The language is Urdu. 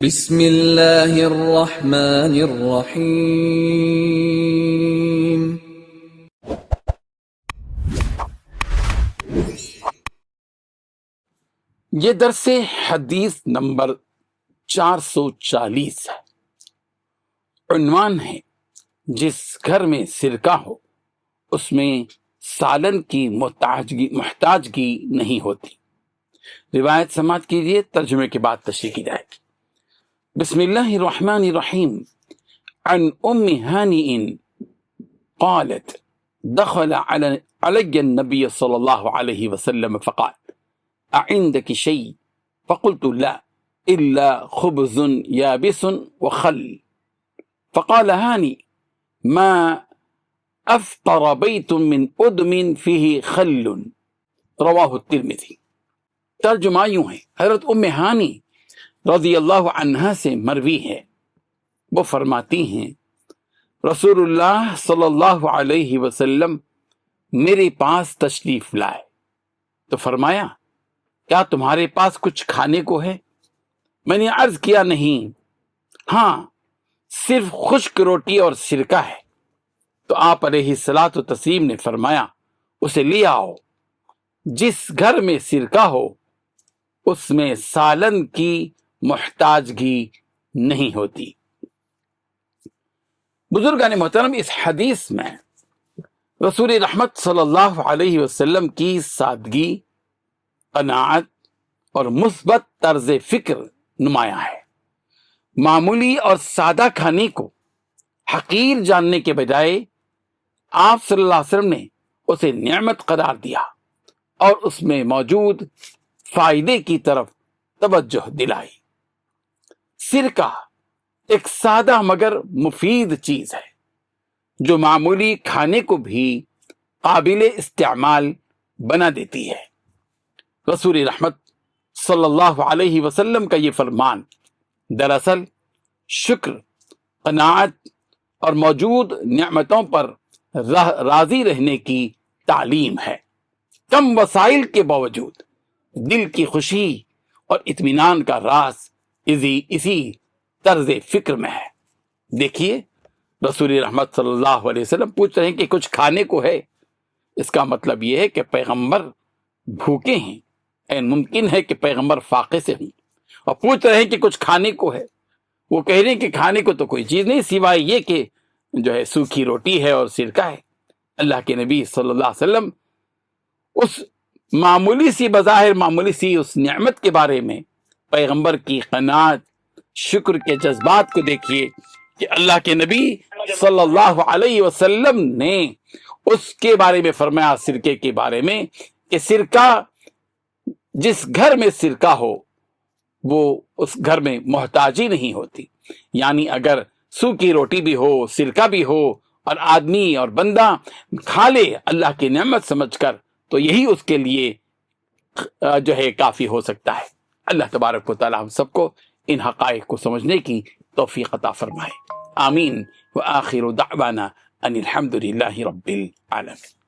بسم اللہ الرحمن الرحیم۔ یہ درس حدیث نمبر 440 ہے۔ عنوان ہے جس گھر میں سرکہ ہو اس میں سالن کی محتاجگی نہیں ہوتی۔ روایت سماعت کیجیے، ترجمے کے بعد تشریح کی جائے گی۔ بسم اللہ الرحمن الرحیم۔ عن ام ہانئ قالت دخل علی النبی صلی اللہ علیہ وسلم فقال اعندك شيء فقلت لا الا خبز يابس وخل فقال هاني ما افطر بيت من ادم فيه خل رواہ الترمذی۔ ترجمہ یوں ہے، حضرت ام ہانی رضی اللہ عنہا سے مروی ہے، وہ فرماتی ہیں رسول اللہ صلی اللہ علیہ وسلم میرے پاس تشریف لائے تو فرمایا کیا تمہارے پاس کچھ کھانے کو ہے؟ میں نے عرض کیا نہیں، ہاں صرف خشک روٹی اور سرکہ ہے۔ تو آپ علیہ الصلاۃ والتسلیم نے فرمایا اسے لے آؤ۔ جس گھر میں سرکہ ہو اس میں سالن کی محتاجگی نہیں ہوتی۔ بزرگان محترم، اس حدیث میں رسول رحمت صلی اللہ علیہ وسلم کی سادگی، قناعت اور مثبت طرز فکر نمایاں ہے۔ معمولی اور سادہ کھانے کو حقیر جاننے کے بجائے آپ صلی اللہ علیہ وسلم نے اسے نعمت قرار دیا اور اس میں موجود فائدے کی طرف توجہ دلائی۔ سرکہ ایک سادہ مگر مفید چیز ہے جو معمولی کھانے کو بھی قابل استعمال بنا دیتی ہے۔ رسول رحمت صلی اللہ علیہ وسلم کا یہ فرمان دراصل شکر، قناعت اور موجود نعمتوں پر راضی رہنے کی تعلیم ہے۔ کم وسائل کے باوجود دل کی خوشی اور اطمینان کا راز اسی طرز فکر میں ہے۔ دیکھیے، رسول رحمت صلی اللہ علیہ وسلم پوچھ رہے ہیں کہ کچھ کھانے کو ہے، اس کا مطلب یہ ہے کہ پیغمبر بھوکے ہیں، ممکن ہے کہ پیغمبر فاقے سے ہوں، اور پوچھ رہے ہیں کہ کچھ کھانے کو ہے۔ وہ کہہ رہے ہیں کہ کھانے کو تو کوئی چیز نہیں سوائے یہ کہ جو ہے سوکھی روٹی ہے اور سرکہ ہے۔ اللہ کے نبی صلی اللہ علیہ وسلم اس معمولی سی بظاہر معمولی سی اس نعمت کے بارے میں پیغمبر کی قناعت، شکر کے جذبات کو دیکھیے کہ اللہ کے نبی صلی اللہ علیہ وسلم نے اس کے بارے میں فرمایا، سرکے کے بارے میں، کہ سرکہ جس گھر میں سرکہ ہو وہ اس گھر میں محتاجی نہیں ہوتی۔ یعنی اگر سوکھی روٹی بھی ہو، سرکہ بھی ہو اور آدمی اور بندہ کھا لے اللہ کی نعمت سمجھ کر، تو یہی اس کے لیے جو ہے کافی ہو سکتا ہے۔ اللہ تبارک و تعالی ہم سب کو ان حقائق کو سمجھنے کی توفیق عطا فرمائے۔ آمین۔ وآخر دعوانا ان الحمد للہ رب العالمین۔